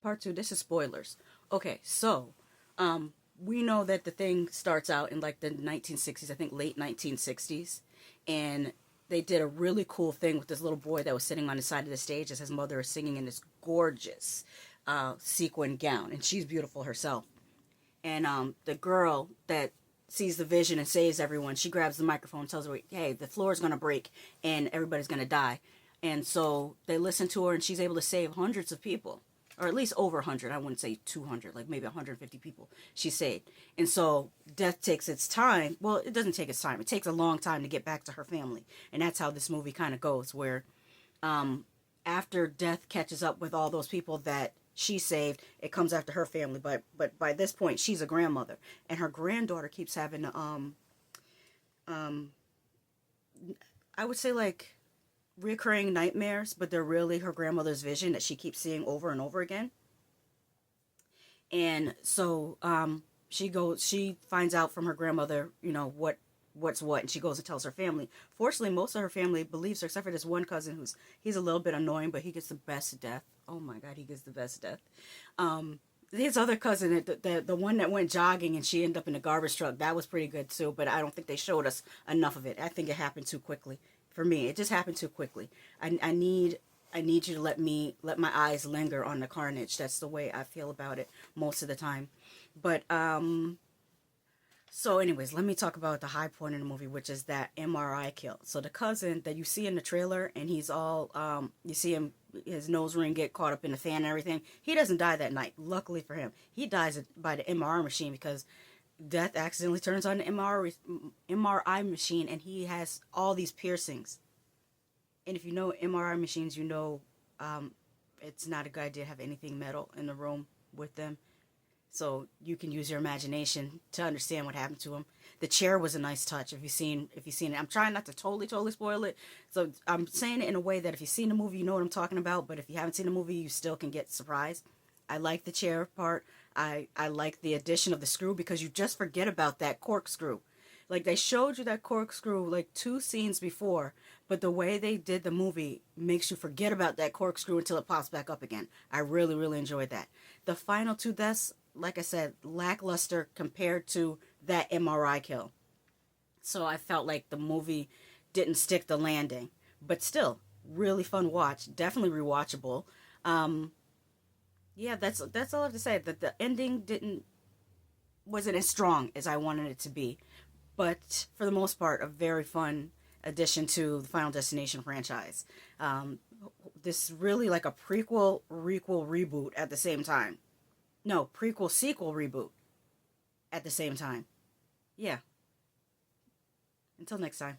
Part two, this is spoilers. Okay, so we know that the thing starts out in like the 1960s, I think late 1960s, and they did a really cool thing with this little boy that was sitting on the side of the stage as his mother is singing in this gorgeous sequin gown, and she's beautiful herself. And the girl that sees the vision and saves everyone, she grabs the microphone and tells her, hey, the floor is going to break and everybody's going to die. And so they listen to her, and she's able to save hundreds of people, or at least over 100. I wouldn't say 200, like maybe 150 people she saved. And so death takes its time. Well, it doesn't take its time. It takes a long time to get back to her family. And that's how this movie kind of goes, where after death catches up with all those people that she saved, it comes after her family. But by this point, she's a grandmother, and her granddaughter keeps having I would say like recurring nightmares, but they're really her grandmother's vision that she keeps seeing over and over again. And so she finds out from her grandmother, what's what, and she goes and tells her family. Fortunately, most of her family believes her, except for this one cousin he's a little bit annoying, but he gets the best death. Oh my god, he gets the best death. His other cousin, the one that went jogging and she ended up in a garbage truck, that was pretty good too, but I don't think they showed us enough of it. I think it happened too quickly. For me, it just happened too quickly. I need you to let my eyes linger on the carnage. That's the way I feel about it most of the time. But so anyways, let me talk about the high point in the movie, which is that MRI kill. So the cousin that you see in the trailer, and he's all you see him, his nose ring get caught up in the fan and everything. He doesn't die that night. Luckily for him, he dies by the MRI machine, because death accidentally turns on the MRI machine, and he has all these piercings. And if you know MRI machines, you know it's not a good idea to have anything metal in the room with them. So you can use your imagination to understand what happened to him. The chair was a nice touch. If you've seen it, I'm trying not to totally spoil it. So I'm saying it in a way that if you've seen the movie, you know what I'm talking about. But if you haven't seen the movie, you still can get surprised. I like the chair part. I like the addition of the screw, because you just forget about that corkscrew. Like, they showed you that corkscrew like 2 scenes before, but the way they did the movie makes you forget about that corkscrew until it pops back up again. I really, really enjoyed that. The final 2 deaths, like I said, lackluster compared to that MRI kill. So I felt like the movie didn't stick the landing, but still really fun watch. Definitely rewatchable. Yeah, that's all I have to say. That the ending wasn't as strong as I wanted it to be, but for the most part, a very fun addition to the Final Destination franchise. This is really like a prequel, requel, reboot at the same time. No, prequel, sequel, reboot at the same time. Yeah. Until next time.